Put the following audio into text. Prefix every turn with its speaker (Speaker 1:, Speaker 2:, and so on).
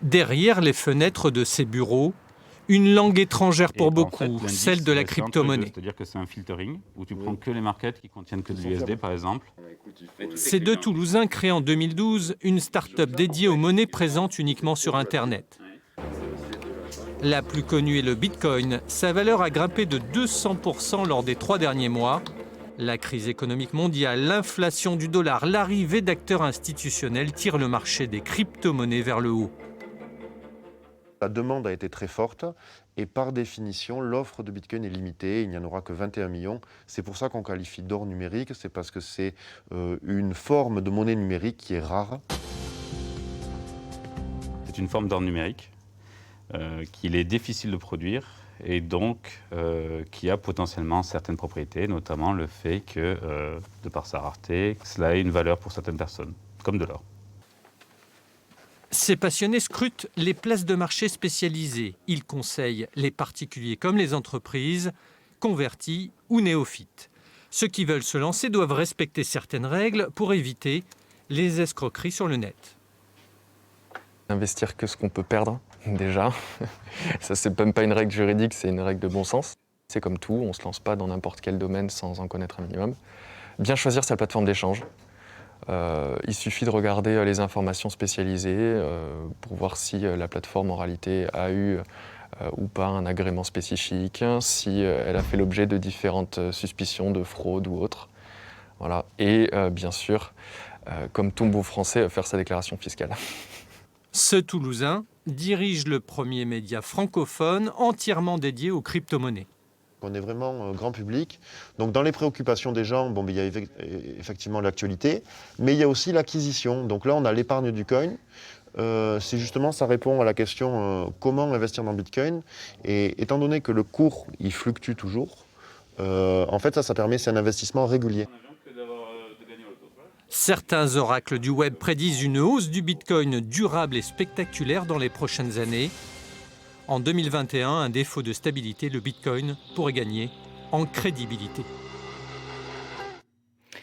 Speaker 1: Derrière les fenêtres de ces bureaux, une langue étrangère pour beaucoup, celle de la crypto-monnaie.
Speaker 2: C'est-à-dire que c'est un filtering où tu prends que les markets qui contiennent que de l'USD par exemple.
Speaker 1: Ces deux Toulousains créent en 2012 une start-up dédiée aux monnaies présentes uniquement sur Internet. La plus connue est le Bitcoin. Sa valeur a grimpé de 200% lors des 3 derniers mois. La crise économique mondiale, l'inflation du dollar, l'arrivée d'acteurs institutionnels tirent le marché des crypto-monnaies vers le haut.
Speaker 3: La demande a été très forte et par définition, l'offre de Bitcoin est limitée. Il n'y en aura que 21 millions. C'est pour ça qu'on qualifie d'or numérique. C'est parce que c'est une forme de monnaie numérique qui est rare.
Speaker 2: C'est une forme d'or numérique qu'il est difficile de produire et donc qui a potentiellement certaines propriétés, notamment le fait que, de par sa rareté, cela ait une valeur pour certaines personnes, comme de l'or.
Speaker 1: Ces passionnés scrutent les places de marché spécialisées. Ils conseillent les particuliers comme les entreprises, convertis ou néophytes. Ceux qui veulent se lancer doivent respecter certaines règles pour éviter les escroqueries sur le net.
Speaker 4: Investir que ce qu'on peut perdre, déjà. Ça, c'est même pas une règle juridique, c'est une règle de bon sens. C'est comme tout, on ne se lance pas dans n'importe quel domaine sans en connaître un minimum. Bien choisir sa plateforme d'échange. Il suffit de regarder les informations spécialisées pour voir si la plateforme en réalité a eu ou pas un agrément spécifique, si elle a fait l'objet de différentes suspicions de fraude ou autre. Voilà. Et bien sûr, comme tout bon français, faire sa déclaration fiscale.
Speaker 1: Ce Toulousain dirige le premier média francophone entièrement dédié aux crypto-monnaies.
Speaker 3: On est vraiment grand public. Donc dans les préoccupations des gens, il y a effectivement l'actualité, mais il y a aussi l'acquisition. Donc là, on a l'épargne du coin. C'est justement, ça répond à la question comment investir dans Bitcoin. Et étant donné que le cours, il fluctue toujours, en fait, ça permet, c'est un investissement régulier.
Speaker 1: Certains oracles du web prédisent une hausse du Bitcoin durable et spectaculaire dans les prochaines années. En 2021, un défaut de stabilité, le Bitcoin pourrait gagner en crédibilité.